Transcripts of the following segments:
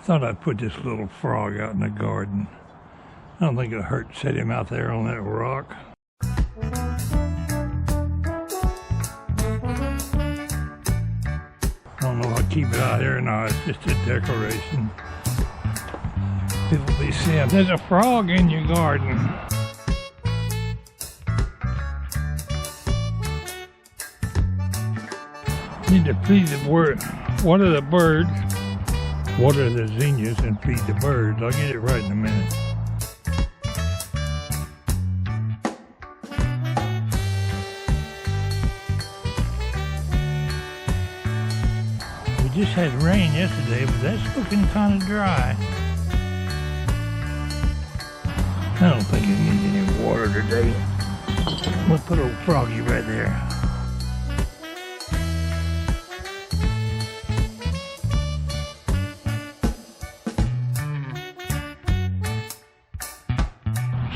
Thought I'd put this little frog out in the garden. I don't think it'll hurt to set him out there on that rock. I don't know if I'll keep it out here or not. It's just a decoration. People be saying, there's a frog in your garden. Need to feed the bird. Water the birds. Water the zinnias and feed the birds. I'll get it right in a minute. We just had rain yesterday, but that's looking kind of dry. I don't think it needs any water today. We'll put old Froggy right there.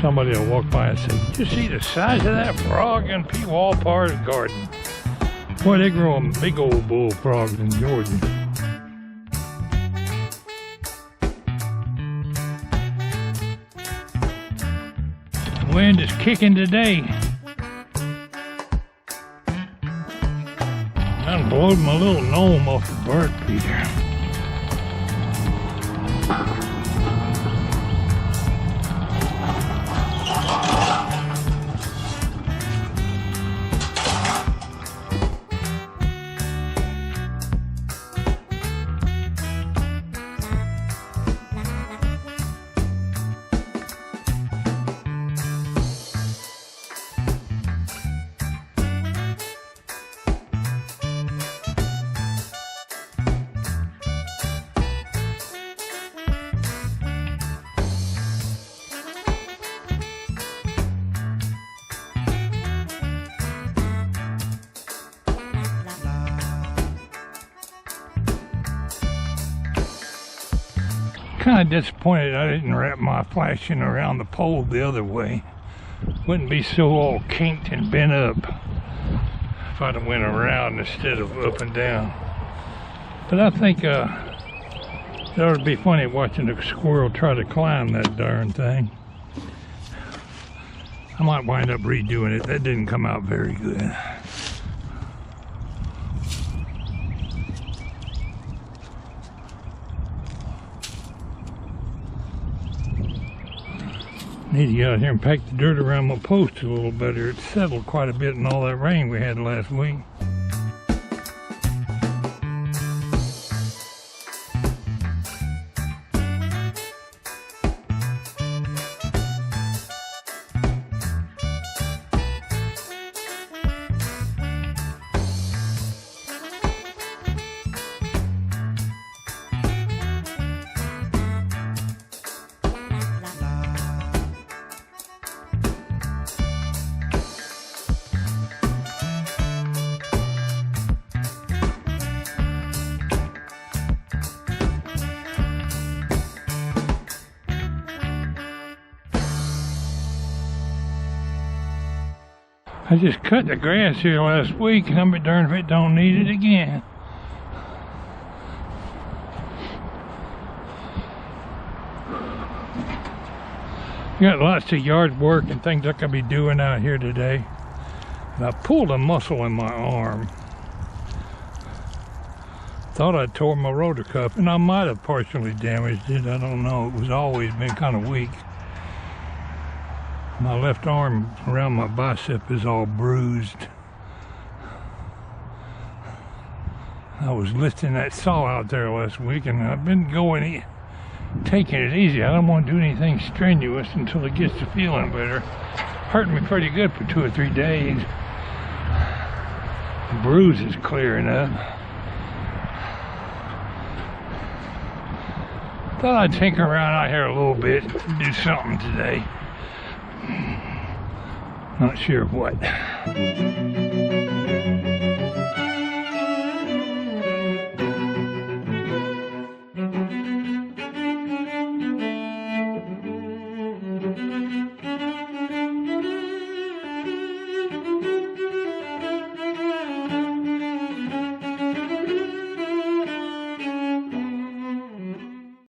Somebody will walk by and say, "Did you see the size of that frog in Pwalpar's garden?" Boy, they grow them big old bullfrogs in Georgia. The wind is kicking today. I'm blowing my little gnome off the bird feeder. Kind of disappointed I didn't wrap my flashing around the pole the other way. Wouldn't be so all kinked and bent up if I'd have went around instead of up and down. But I think it ought to be funny watching a squirrel try to climb that darn thing. I might wind up redoing it. That didn't come out very good. Need to get out here and pack the dirt around my post a little better. It's settled quite a bit in all that rain we had last week. I just cut the grass here last week, and I'm be darned if it don't need it again. Got lots of yard work and things I could be doing out here today. And I pulled a muscle in my arm. Thought I tore my rotor cuff, and I might have partially damaged it. I don't know. It was always been kind of weak. My left arm around my bicep is all bruised. I was lifting that saw out there last week, and I've been taking it easy. I don't want to do anything strenuous until it gets to feeling better. Hurting me pretty good for 2 or 3 days. The bruise is clearing up. Thought I'd tinker around out here a little bit and do something today. Not sure what.